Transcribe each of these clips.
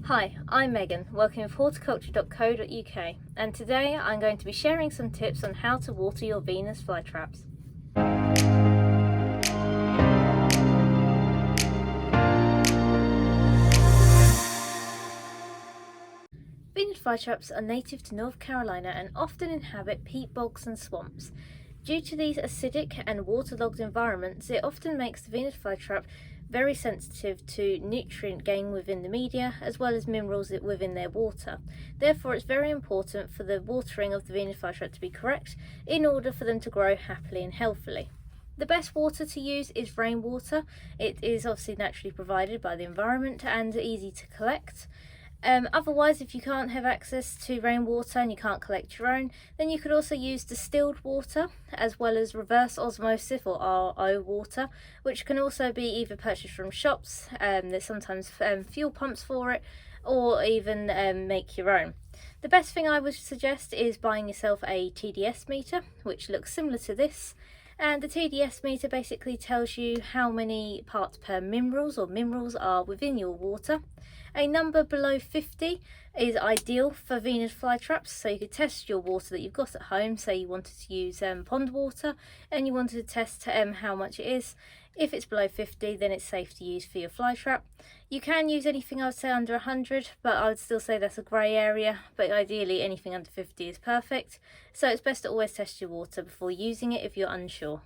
Hi, I'm Megan, working with horticulture.co.uk, and today I'm going to be sharing some tips on how to water your Venus flytraps. Venus flytraps are native to North Carolina and often inhabit peat bogs and swamps. Due to these acidic and waterlogged environments, it often makes the Venus flytrap very sensitive to nutrient gain within the media as well as minerals within their water. Therefore, it's very important for the watering of the Venus flytrap to be correct in order for them to grow happily and healthily. The best water to use is rainwater. It is obviously naturally provided by the environment and easy to collect. Otherwise, if you can't have access to rainwater and you can't collect your own, then you could also use distilled water as well as reverse osmosis or RO water, which can also be either purchased from shops. There's sometimes fuel pumps for it, or even make your own. The best thing I would suggest is buying yourself a TDS meter, which looks similar to this. And the TDS meter basically tells you how many parts per minerals are within your water. A number below 50 is ideal for Venus flytraps, so you could test your water that you've got at home. Say you wanted to use pond water and you wanted to test how much it is. If it's below 50, then it's safe to use for your flytrap. You can use anything, I would say, under 100, but I would still say that's a grey area, but ideally anything under 50 is perfect. So it's best to always test your water before using it if you're unsure.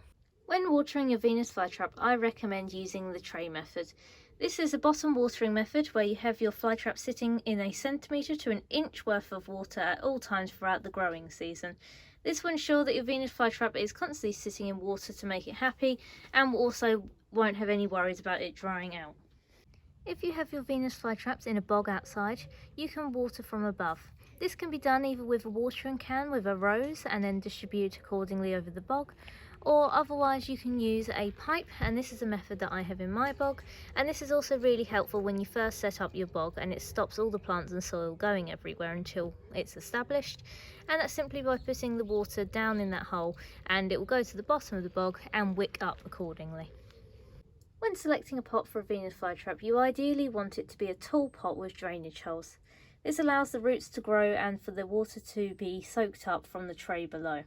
When watering your Venus flytrap, I recommend using the tray method. This is a bottom watering method where you have your flytrap sitting in a centimetre to an inch worth of water at all times throughout the growing season. This will ensure that your Venus flytrap is constantly sitting in water to make it happy, and also won't have any worries about it drying out. If you have your Venus flytraps in a bog outside, you can water from above. This can be done either with a watering can with a rose and then distribute accordingly over the bog, or otherwise you can use a pipe, and this is a method that I have in my bog, and this is also really helpful when you first set up your bog, and it stops all the plants and soil going everywhere until it's established. And that's simply by putting the water down in that hole, and it will go to the bottom of the bog and wick up accordingly. When selecting a pot for a Venus flytrap, you ideally want it to be a tall pot with drainage holes. This allows the roots to grow and for the water to be soaked up from the tray below.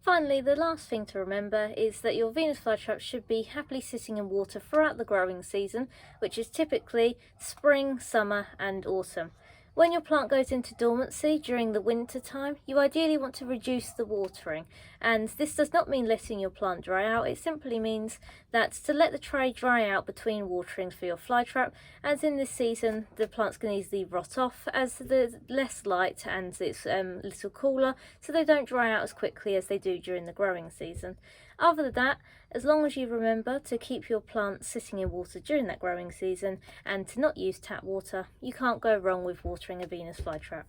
Finally, the last thing to remember is that your Venus flytrap should be happily sitting in water throughout the growing season, which is typically spring, summer and autumn. When your plant goes into dormancy during the winter time, you ideally want to reduce the watering, and this does not mean letting your plant dry out. It simply means that to let the tray dry out between waterings for your flytrap, as in this season the plants can easily rot off as there's less light and it's a little cooler, so they don't dry out as quickly as they do during the growing season. Other than that, as long as you remember to keep your plants sitting in water during that growing season and to not use tap water, you can't go wrong with watering a Venus flytrap.